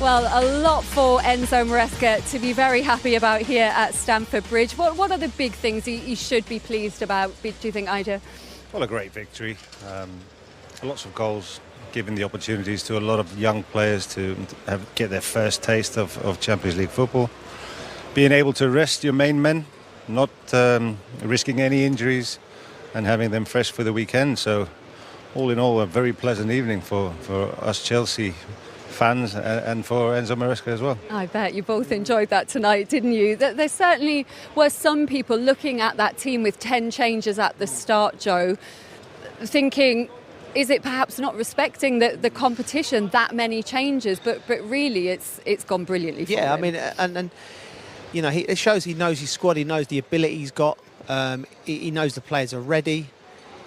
Well, a lot for Enzo Maresca to be very happy about here at Stamford Bridge. What are the big things he should be pleased about, do you think, Ida? Well, a great victory. Lots of goals, giving the opportunities to a lot of young players to get their first taste of Champions League football. Being able to rest your main men, not risking any injuries, and having them fresh for the weekend. So, all in all, a very pleasant evening for us Chelsea fans and for Enzo Maresca as well. I bet you both enjoyed that tonight, didn't you? There certainly were some people looking at that team with 10 changes at the start, Joe, thinking, is it perhaps not respecting the competition, that many changes? But really, it's gone brilliantly for him. Yeah, I mean, and you know, it shows he knows his squad, he knows the ability he's got, he knows the players are ready.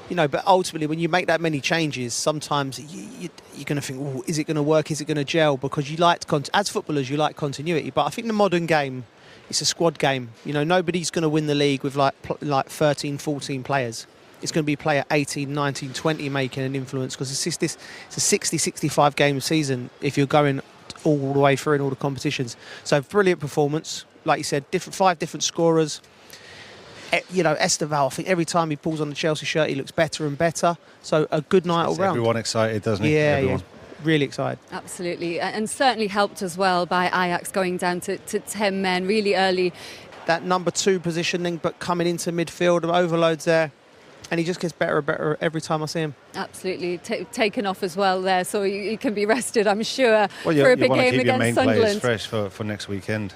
You know, but ultimately, when you make that many changes, sometimes you're going to think, oh, is it going to work? Is it going to gel? Because you like, as footballers, you like continuity. But I think the modern game, it's a squad game. You know, nobody's going to win the league with like 13, 14 players. It's going to be player 18, 19, 20 making an influence, because it's a 60, 65 game season if you're going all the way through in all the competitions. So brilliant performance. Like you said, 5 different scorers. You know, Estevao, I think every time he pulls on the Chelsea shirt, he looks better and better. So a good night all round. Everyone excited, doesn't he? Yeah, Everyone. yeah, really excited. Absolutely, and certainly helped as well by Ajax going down to 10 men really early. That number 2 positioning, but coming into midfield, overloads there. And he just gets better and better every time I see him. Absolutely, taken off as well there, so he can be rested, I'm sure, well, for a big want to game keep your against main Sunderland. players fresh for next weekend.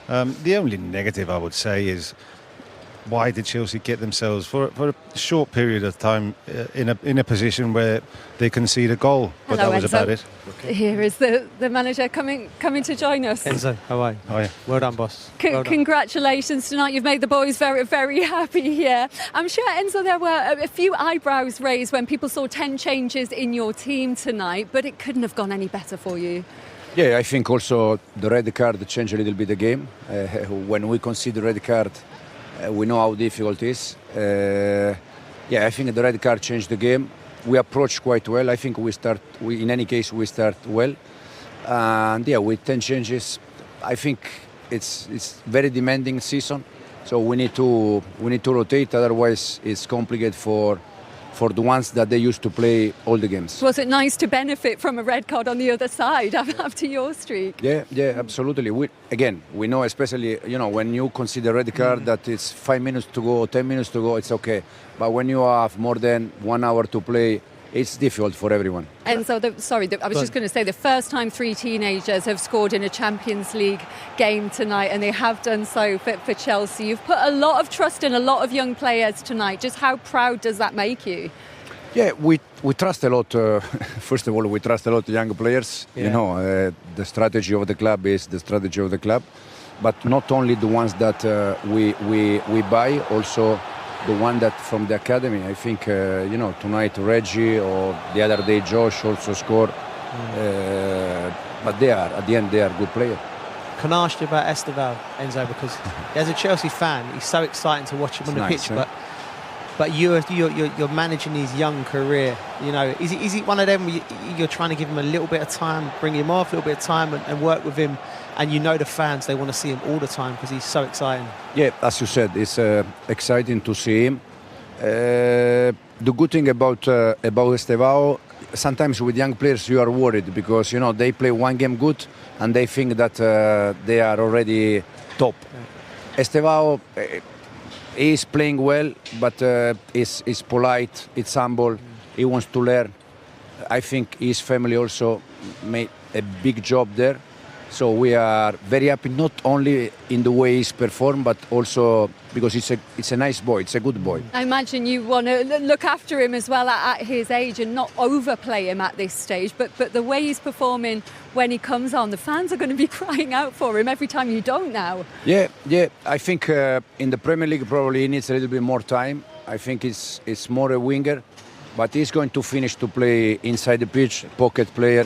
The only negative I would say is, why did Chelsea get themselves for a short period of time in a position where they concede a goal? But Hello, that was Enzo. about it. Here is the manager coming to join us. Enzo, how are you? Oh, yeah. Well done, boss. Well done. Congratulations tonight. You've made the boys very, very happy here. I'm sure, Enzo, there were a few eyebrows raised when people saw 10 changes in your team tonight, but it couldn't have gone any better for you. Yeah, I think also the red card changed a little bit the game. When we concede the red card, we know how difficult it is. Yeah, I think the red card changed the game. We approached quite well. I think in any case, we start well. And yeah, with 10 changes, I think it's very demanding season. So we need to rotate. Otherwise, it's complicated for the ones that they used to play all the games. Was it nice to benefit from a red card on the other side after your streak? Yeah, absolutely. We know, especially, you know, when you consider red card that it's 5 minutes to go, 10 minutes to go, it's okay. But when you have more than 1 hour to play, it's difficult for everyone. And so, I was just going to say, the first time 3 teenagers have scored in a Champions League game tonight, and they have done so for Chelsea. You've put a lot of trust in a lot of young players tonight. Just how proud does that make you? Yeah, we trust a lot. First of all, we trust a lot of young players. Yeah. You know, the strategy of the club is the strategy of the club. But not only the ones that we buy, also the one that from the academy. I think, you know, tonight Reggie or the other day Josh also scored. But at the end, they are good players. Can I ask you about Estevao, Enzo, because as a Chelsea fan, he's so exciting to watch him on the pitch. But you're managing his young career. You know, is he one of them where you're trying to give him a little bit of time, bring him off a little bit of time, and work with him? And you know the fans, they want to see him all the time because he's so exciting. Yeah, as you said, it's exciting to see him. The good thing about Estevao, sometimes with young players you are worried because, you know, they play one game good and they think that they are already top. Yeah. Estevao is playing well, but is polite, it's humble, he wants to learn. I think his family also made a big job there. So we are very happy, not only in the way he's performed, but also because it's a nice boy, it's a good boy. I imagine you want to look after him as well at his age and not overplay him at this stage. But the way he's performing when he comes on, the fans are going to be crying out for him every time you don't now. Yeah. I think in the Premier League probably he needs a little bit more time. I think it's more a winger. But he's going to finish to play inside the pitch, pocket player.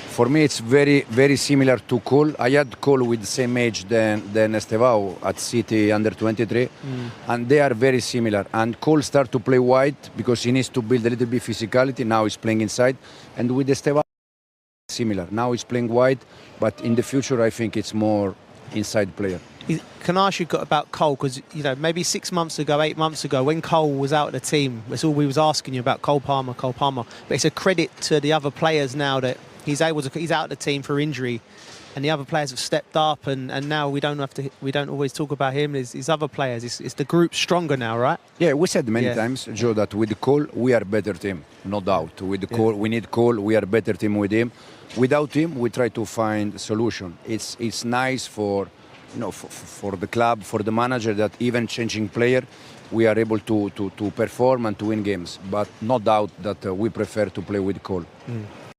For me, it's very, very similar to Cole. I had Cole with the same age than Estevao at City under 23, and they are very similar. And Cole started to play wide because he needs to build a little bit physicality. Now he's playing inside, and with Estevao, similar. Now he's playing wide, but in the future I think it's more inside player. Can I ask you about Cole? Because, you know, maybe 6 months ago, 8 months ago, when Cole was out of the team, that's all we was asking you about, Cole Palmer. But it's a credit to the other players now that he's out of the team for injury, and the other players have stepped up, and now we don't always talk about him. His other players. It's the group stronger now, right? Yeah, we said many times, Joe, that with Cole we are a better team, no doubt. With Cole, we need Cole. We are a better team with him. Without him, we try to find a solution. It's nice for, you know, for the club, for the manager, that even changing player, we are able to perform and to win games. But no doubt that we prefer to play with Cole.